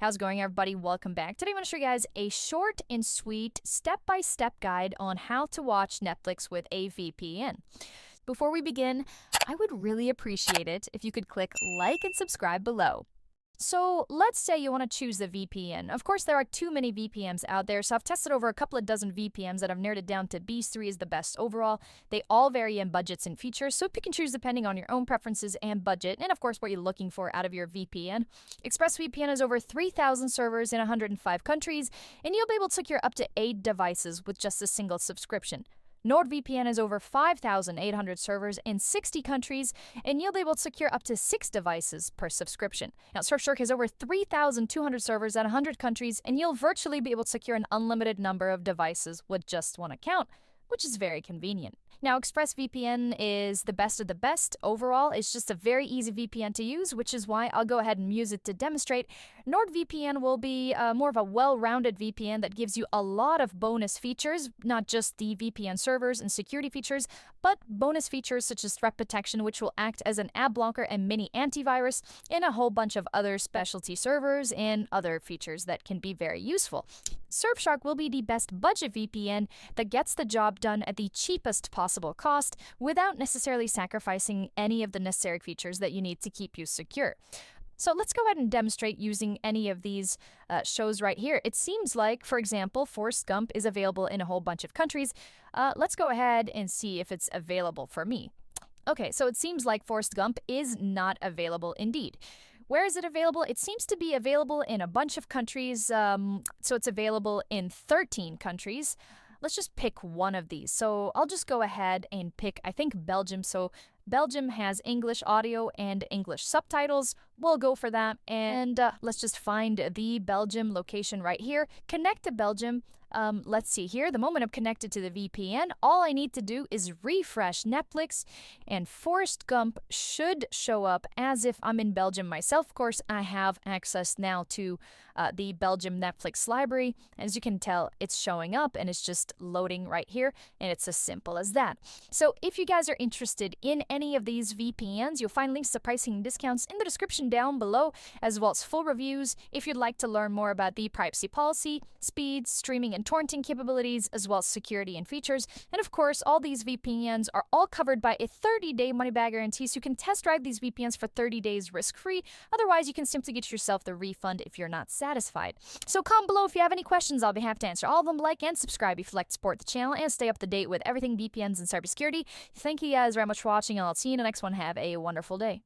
How's it going, everybody? Welcome back. Today I'm going to show you guys a short and sweet step-by-step guide on how to watch Netflix with a VPN. Before we begin, I would really appreciate it if you could click like and subscribe below. So let's say you want to choose the VPN. Of course, there are too many VPNs out there, so I've tested over a couple of dozen VPNs that I've narrowed it down to these three is the best overall. They all vary in budgets and features, so pick and choose depending on your own preferences and budget, and of course what you're looking for out of your VPN. ExpressVPN has over 3,000 servers in 105 countries, and you'll be able to secure up to 8 devices with just a single subscription. NordVPN has over 5,800 servers in 60 countries, and you'll be able to secure up to 6 devices per subscription. Now, Surfshark has over 3,200 servers in 100 countries, and you'll virtually be able to secure an unlimited number of devices with just one account, which is very convenient. Now, ExpressVPN is the best of the best overall. It's just a very easy VPN to use, which is why I'll go ahead and use it to demonstrate. NordVPN will be more of a well-rounded VPN that gives you a lot of bonus features, not just the VPN servers and security features, but bonus features such as threat protection, which will act as an ad blocker and mini antivirus, and a whole bunch of other specialty servers and other features that can be very useful. Surfshark will be the best budget VPN that gets the job done at the cheapest possible cost without necessarily sacrificing any of the necessary features that you need to keep you secure. So let's go ahead and demonstrate using any of these shows right here. It seems like, for example, Forrest Gump is available in a whole bunch of countries. Let's go ahead and see if it's available for me. Okay, so it seems like Forrest Gump is not available indeed. Where is it available? It seems to be available in a bunch of countries, so it's available in 13 countries. Let's just pick one of these. So I'll just go ahead and pick, I think, Belgium. So Belgium has English audio and English subtitles. We'll go for that. And let's just find the Belgium location right here. Connect to Belgium. Let's see here. The moment I'm connected to the VPN, all I need to do is refresh Netflix, and Forrest Gump should show up as if I'm in Belgium myself. Of course, I have access now to the Belgium Netflix library. As you can tell, it's showing up and it's just loading right here, and it's as simple as that. So if you guys are interested in any of these VPNs, you'll find links to pricing and discounts in the description down below, as well as full reviews if you'd like to learn more about the privacy policy, speed, streaming, and torrenting capabilities, as well as security and features. And of course, all these VPNs are all covered by a 30-day money-back guarantee, so you can test drive these VPNs for 30 days risk-free. Otherwise, you can simply get yourself the refund if you're not satisfied. So comment below if you have any questions. I'll be happy to answer all of them. Like and subscribe if you'd like to support the channel and stay up to date with everything VPNs and cybersecurity. Thank you guys very much for watching, and I'll see you in the next one. Have a wonderful day.